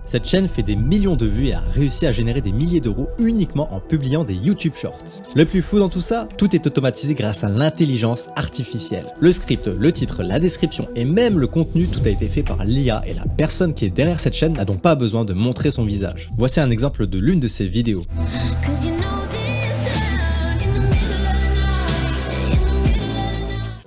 Cette chaîne fait des millions de vues et a réussi à générer des milliers d'euros uniquement en publiant des YouTube Shorts. Le plus fou dans tout ça, tout est automatisé grâce à l'intelligence artificielle. Le script, le titre, la description et même le contenu, tout a été fait par l'IA et la personne qui est derrière cette chaîne n'a donc pas besoin de montrer son visage. Voici un exemple de l'une de ces vidéos.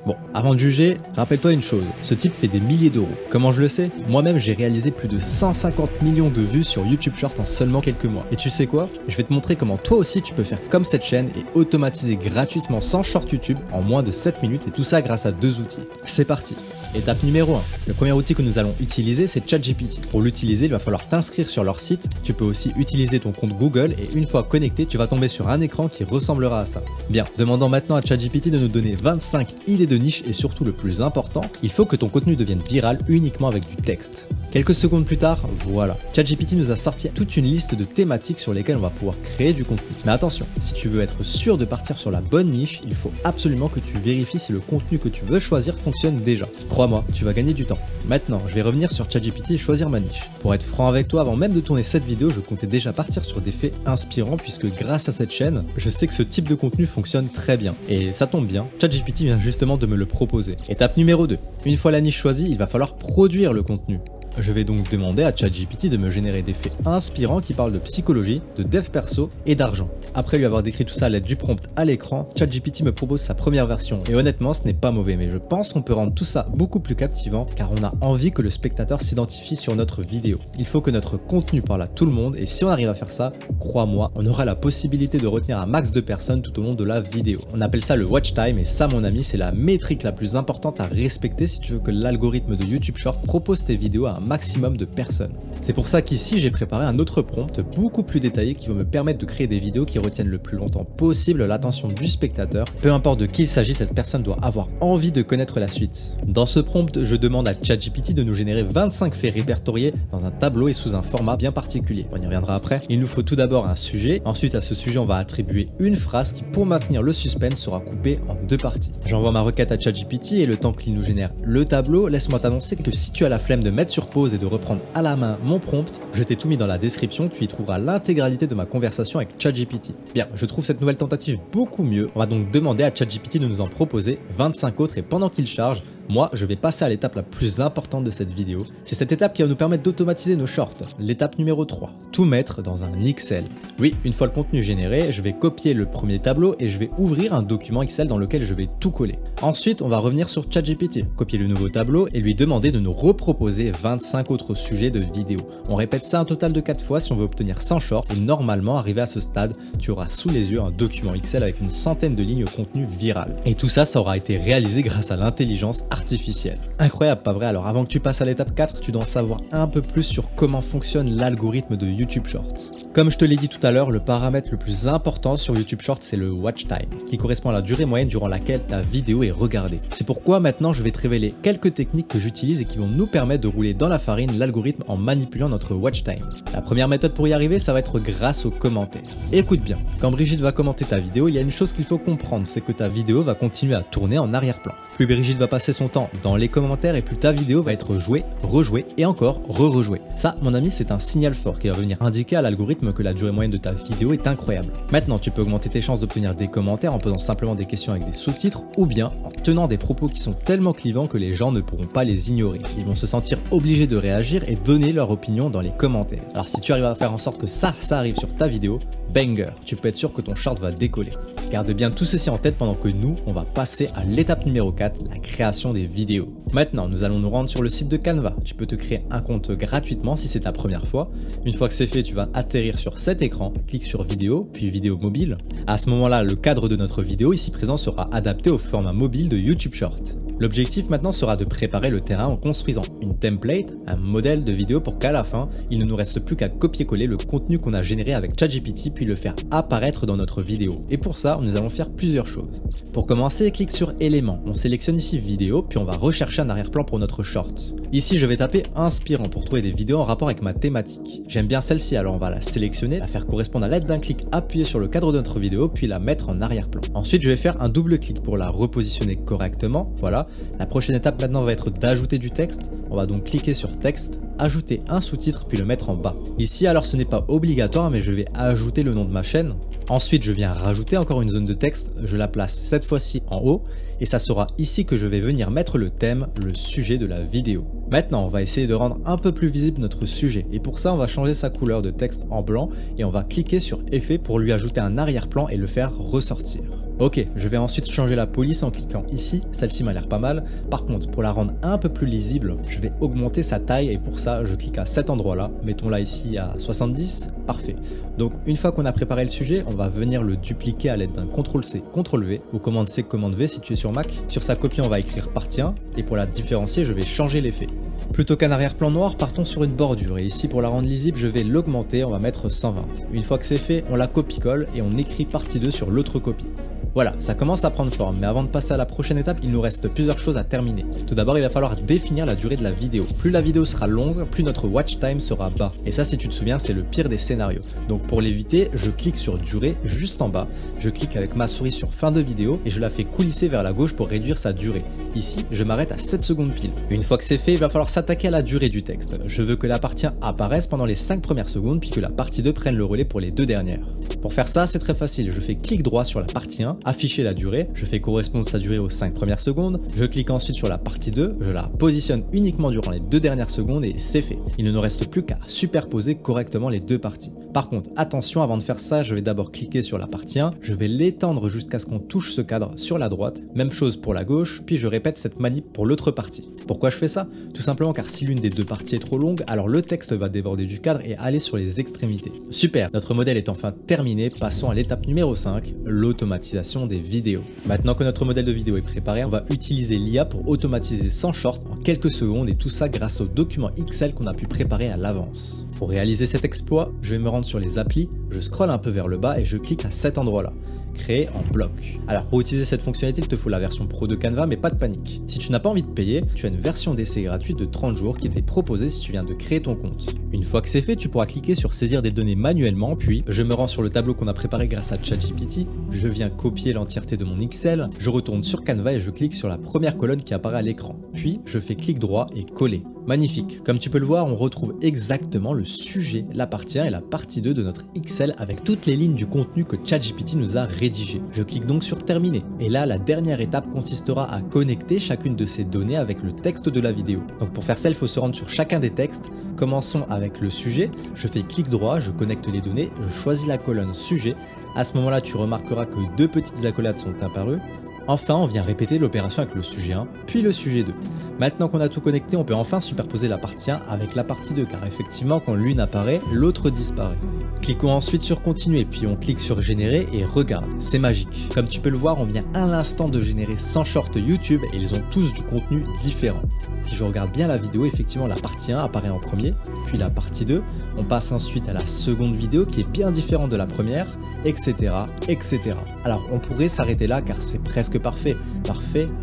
Bon, avant de juger, rappelle-toi une chose, ce type fait des milliers d'euros. Comment je le sais? Moi-même, j'ai réalisé plus de 150 millions de vues sur YouTube Short en seulement quelques mois. Et tu sais quoi? Je vais te montrer comment toi aussi tu peux faire comme cette chaîne et automatiser gratuitement 100 shorts YouTube en moins de 7 minutes et tout ça grâce à 2 outils. C'est parti. Étape numéro 1. Le premier outil que nous allons utiliser, c'est ChatGPT. Pour l'utiliser, il va falloir t'inscrire sur leur site. Tu peux aussi utiliser ton compte Google et une fois connecté, tu vas tomber sur un écran qui ressemblera à ça. Bien, demandons maintenant à ChatGPT de nous donner 25 idées de niche et surtout le plus important, il faut que ton contenu devienne viral uniquement avec du texte. Quelques secondes plus tard, voilà, ChatGPT nous a sorti toute une liste de thématiques sur lesquelles on va pouvoir créer du contenu. Mais attention, si tu veux être sûr de partir sur la bonne niche, il faut absolument que tu vérifies si le contenu que tu veux choisir fonctionne déjà. Crois-moi, tu vas gagner du temps. Maintenant, je vais revenir sur ChatGPT et choisir ma niche. Pour être franc avec toi, avant même de tourner cette vidéo, je comptais déjà partir sur des faits inspirants puisque grâce à cette chaîne, je sais que ce type de contenu fonctionne très bien. Et ça tombe bien, ChatGPT vient justement de me le proposer. Étape numéro 2. Une fois la niche choisie, il va falloir produire le contenu. Je vais donc demander à ChatGPT de me générer des faits inspirants qui parlent de psychologie, de dev perso et d'argent. Après lui avoir décrit tout ça à l'aide du prompt à l'écran, ChatGPT me propose sa première version. Et honnêtement, ce n'est pas mauvais, mais je pense qu'on peut rendre tout ça beaucoup plus captivant car on a envie que le spectateur s'identifie sur notre vidéo. Il faut que notre contenu parle à tout le monde et si on arrive à faire ça, crois-moi, on aura la possibilité de retenir un max de personnes tout au long de la vidéo. On appelle ça le watch time et ça, mon ami, c'est la métrique la plus importante à respecter si tu veux que l'algorithme de YouTube Short propose tes vidéos à un maximum de personnes. C'est pour ça qu'ici j'ai préparé un autre prompt beaucoup plus détaillé qui va me permettre de créer des vidéos qui retiennent le plus longtemps possible l'attention du spectateur. Peu importe de qui il s'agit, cette personne doit avoir envie de connaître la suite. Dans ce prompt, je demande à ChatGPT de nous générer 25 faits répertoriés dans un tableau et sous un format bien particulier. On y reviendra après. Il nous faut tout d'abord un sujet. Ensuite, à ce sujet, on va attribuer une phrase qui, pour maintenir le suspense, sera coupée en 2 parties. J'envoie ma requête à ChatGPT et le temps qu'il nous génère le tableau, laisse-moi t'annoncer que si tu as la flemme de mettre sur pause et de reprendre à la main mon prompt, je t'ai tout mis dans la description, tu y trouveras l'intégralité de ma conversation avec ChatGPT. Bien, je trouve cette nouvelle tentative beaucoup mieux, on va donc demander à ChatGPT de nous en proposer 25 autres et pendant qu'il charge, moi, je vais passer à l'étape la plus importante de cette vidéo. C'est cette étape qui va nous permettre d'automatiser nos shorts. L'étape numéro 3, tout mettre dans un Excel. Oui, une fois le contenu généré, je vais copier le premier tableau et je vais ouvrir un document Excel dans lequel je vais tout coller. Ensuite, on va revenir sur ChatGPT, copier le nouveau tableau et lui demander de nous reproposer 25 autres sujets de vidéo. On répète ça un total de 4 fois si on veut obtenir 100 shorts et normalement, arrivé à ce stade, tu auras sous les yeux un document Excel avec une centaine de lignes de contenu viral. Et tout ça, ça aura été réalisé grâce à l'intelligence artificielle. Incroyable, pas vrai? Alors avant que tu passes à l'étape 4, tu dois en savoir un peu plus sur comment fonctionne l'algorithme de YouTube Shorts. Comme je te l'ai dit tout à l'heure, le paramètre le plus important sur YouTube Shorts, c'est le watch time, qui correspond à la durée moyenne durant laquelle ta vidéo est regardée. C'est pourquoi maintenant je vais te révéler quelques techniques que j'utilise et qui vont nous permettre de rouler dans la farine l'algorithme en manipulant notre watch time. La première méthode pour y arriver, ça va être grâce aux commentaires. Écoute bien, quand Brigitte va commenter ta vidéo, il y a une chose qu'il faut comprendre, c'est que ta vidéo va continuer à tourner en arrière-plan. Plus Brigitte va passer son temps dans les commentaires et plus ta vidéo va être jouée, rejouée et encore re-rejouée. Ça, mon ami, c'est un signal fort qui va venir indiquer à l'algorithme que la durée moyenne de ta vidéo est incroyable. Maintenant, tu peux augmenter tes chances d'obtenir des commentaires en posant simplement des questions avec des sous-titres ou bien en tenant des propos qui sont tellement clivants que les gens ne pourront pas les ignorer. Ils vont se sentir obligés de réagir et donner leur opinion dans les commentaires. Alors si tu arrives à faire en sorte que ça arrive sur ta vidéo, banger, tu peux être sûr que ton short va décoller. Garde bien tout ceci en tête pendant que nous, on va passer à l'étape numéro 4, la création des vidéos. Maintenant, nous allons nous rendre sur le site de Canva. Tu peux te créer un compte gratuitement si c'est ta première fois. Une fois que c'est fait, tu vas atterrir sur cet écran, clique sur vidéo, puis vidéo mobile. À ce moment-là, le cadre de notre vidéo ici présent sera adapté au format mobile de YouTube Short. L'objectif maintenant sera de préparer le terrain en construisant une template, un modèle de vidéo pour qu'à la fin, il ne nous reste plus qu'à copier-coller le contenu qu'on a généré avec ChatGPT puis le faire apparaître dans notre vidéo. Et pour ça, nous allons faire plusieurs choses. Pour commencer, clique sur éléments. On sélectionne ici vidéo puis on va rechercher un arrière-plan pour notre short. Ici je vais taper inspirant pour trouver des vidéos en rapport avec ma thématique. J'aime bien celle-ci, alors on va la sélectionner, la faire correspondre à l'aide d'un clic appuyé sur le cadre de notre vidéo, puis la mettre en arrière-plan. Ensuite je vais faire un double clic pour la repositionner correctement, voilà. La prochaine étape maintenant va être d'ajouter du texte. On va donc cliquer sur texte, ajouter un sous-titre puis le mettre en bas. Ici alors ce n'est pas obligatoire mais je vais ajouter le nom de ma chaîne. Ensuite je viens rajouter encore une zone de texte, je la place cette fois-ci en haut et ça sera ici que je vais venir mettre le thème, le sujet de la vidéo. Maintenant on va essayer de rendre un peu plus visible notre sujet et pour ça on va changer sa couleur de texte en blanc et on va cliquer sur effet pour lui ajouter un arrière-plan et le faire ressortir. Ok, je vais ensuite changer la police en cliquant ici, celle-ci m'a l'air pas mal. Par contre, pour la rendre un peu plus lisible, je vais augmenter sa taille et pour ça, je clique à cet endroit-là. Mettons-la ici à 70, parfait. Donc une fois qu'on a préparé le sujet, on va venir le dupliquer à l'aide d'un CTRL-C, CTRL-V ou commande-C, commande-V si tu es sur Mac. Sur sa copie, on va écrire partie 1 et pour la différencier, je vais changer l'effet. Plutôt qu'un arrière-plan noir, partons sur une bordure et ici pour la rendre lisible, je vais l'augmenter, on va mettre 120. Une fois que c'est fait, on la copie-colle et on écrit partie 2 sur l'autre copie. Voilà, ça commence à prendre forme, mais avant de passer à la prochaine étape, il nous reste plusieurs choses à terminer. Tout d'abord, il va falloir définir la durée de la vidéo. Plus la vidéo sera longue, plus notre watch time sera bas. Et ça, si tu te souviens, c'est le pire des scénarios. Donc pour l'éviter, je clique sur durée juste en bas, je clique avec ma souris sur fin de vidéo et je la fais coulisser vers la gauche pour réduire sa durée. Ici, je m'arrête à 7 secondes pile. Une fois que c'est fait, il va falloir s'attaquer à la durée du texte. Je veux que la partie 1 apparaisse pendant les 5 premières secondes, puis que la partie 2 prenne le relais pour les 2 dernières. Pour faire ça, c'est très facile, je fais clic droit sur la partie 1, afficher la durée, je fais correspondre sa durée aux 5 premières secondes, je clique ensuite sur la partie 2, je la positionne uniquement durant les 2 dernières secondes et c'est fait. Il ne nous reste plus qu'à superposer correctement les deux parties. Par contre, attention, avant de faire ça, je vais d'abord cliquer sur la partie 1, je vais l'étendre jusqu'à ce qu'on touche ce cadre sur la droite, même chose pour la gauche, puis je répète cette manip pour l'autre partie. Pourquoi je fais ça? Tout simplement car si l'une des deux parties est trop longue, alors le texte va déborder du cadre et aller sur les extrémités. Super, notre modèle est enfin terminé, passons à l'étape numéro 5, l'automatisation des vidéos. Maintenant que notre modèle de vidéo est préparé, on va utiliser l'IA pour automatiser sans short en quelques secondes et tout ça grâce au document Excel qu'on a pu préparer à l'avance. Pour réaliser cet exploit, je vais me rendre sur les applis, je scrolle un peu vers le bas et je clique à cet endroit-là. Créer en bloc. Alors pour utiliser cette fonctionnalité, il te faut la version pro de Canva, mais pas de panique. Si tu n'as pas envie de payer, tu as une version d'essai gratuite de 30 jours qui t'est proposée si tu viens de créer ton compte. Une fois que c'est fait, tu pourras cliquer sur saisir des données manuellement, puis je me rends sur le tableau qu'on a préparé grâce à ChatGPT, je viens copier l'entièreté de mon Excel, je retourne sur Canva et je clique sur la première colonne qui apparaît à l'écran. Puis je fais clic droit et coller. Magnifique. Comme tu peux le voir, on retrouve exactement le sujet, la partie 1 et la partie 2 de notre Excel avec toutes les lignes du contenu que ChatGPT nous a rédigé. Je clique donc sur terminer. Et là, la dernière étape consistera à connecter chacune de ces données avec le texte de la vidéo. Donc pour faire ça, il faut se rendre sur chacun des textes. Commençons avec le sujet. Je fais clic droit, je connecte les données, je choisis la colonne sujet. À ce moment-là, tu remarqueras que deux petites accolades sont apparues. Enfin, on vient répéter l'opération avec le sujet 1, puis le sujet 2. Maintenant qu'on a tout connecté, on peut enfin superposer la partie 1 avec la partie 2, car effectivement, quand l'une apparaît, l'autre disparaît. Cliquons ensuite sur continuer, puis on clique sur générer et regarde, c'est magique. Comme tu peux le voir, on vient à l'instant de générer 100 shorts YouTube et ils ont tous du contenu différent. Si je regarde bien la vidéo, effectivement la partie 1 apparaît en premier, puis la partie 2, on passe ensuite à la seconde vidéo qui est bien différente de la première, etc. etc. Alors on pourrait s'arrêter là car c'est presque parfait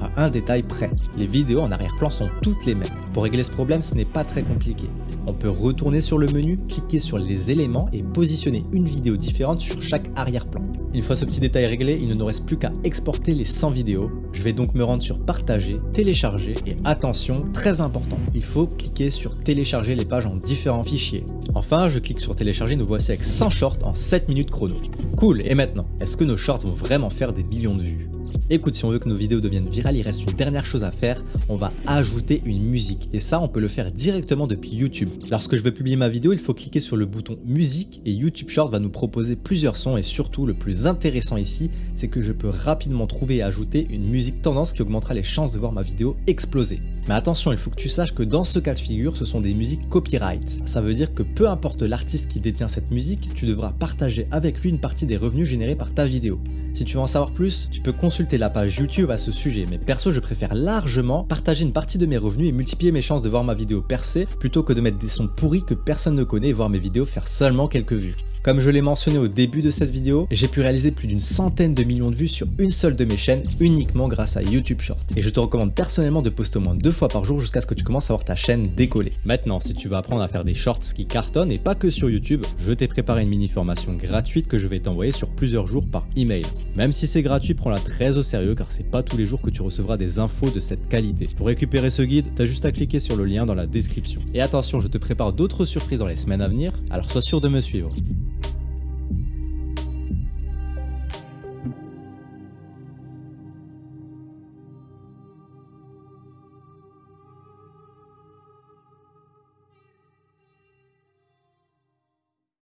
à un détail près. Les vidéos en arrière-plan sont toutes les mêmes. Pour régler ce problème, ce n'est pas très compliqué. On peut retourner sur le menu, cliquer sur les éléments et positionner une vidéo différente sur chaque arrière-plan. Une fois ce petit détail réglé, il ne nous reste plus qu'à exporter les 100 vidéos. Je vais donc me rendre sur partager, télécharger et attention, très important, il faut cliquer sur télécharger les pages en différents fichiers. Enfin, je clique sur télécharger, nous voici avec 100 shorts en 7 minutes chrono. Cool, et maintenant, est-ce que nos shorts vont vraiment faire des millions de vues? Écoute, si on veut que nos vidéos deviennent virales, il reste une dernière chose à faire, on va ajouter une musique. Et ça, on peut le faire directement depuis YouTube. Lorsque je veux publier ma vidéo, il faut cliquer sur le bouton musique et YouTube Short va nous proposer plusieurs sons et surtout, le plus intéressant ici, c'est que je peux rapidement trouver et ajouter une musique tendance qui augmentera les chances de voir ma vidéo exploser. Mais attention, il faut que tu saches que dans ce cas de figure, ce sont des musiques copyright. Ça veut dire que peu importe l'artiste qui détient cette musique, tu devras partager avec lui une partie des revenus générés par ta vidéo. Si tu veux en savoir plus, tu peux consulter la page YouTube à ce sujet, mais perso je préfère largement partager une partie de mes revenus et multiplier mes chances de voir ma vidéo percer plutôt que de mettre des sons pourris que personne ne connaît et voir mes vidéos faire seulement quelques vues. Comme je l'ai mentionné au début de cette vidéo, j'ai pu réaliser plus d'une centaine de millions de vues sur une seule de mes chaînes uniquement grâce à YouTube Short. Et je te recommande personnellement de poster au moins 2 fois par jour jusqu'à ce que tu commences à voir ta chaîne décoller. Maintenant, si tu veux apprendre à faire des shorts qui cartonnent et pas que sur YouTube, je t'ai préparé une mini formation gratuite que je vais t'envoyer sur plusieurs jours par email. Même si c'est gratuit, prends-la très au sérieux car c'est pas tous les jours que tu recevras des infos de cette qualité. Pour récupérer ce guide, t'as juste à cliquer sur le lien dans la description. Et attention, je te prépare d'autres surprises dans les semaines à venir, alors sois sûr de me suivre.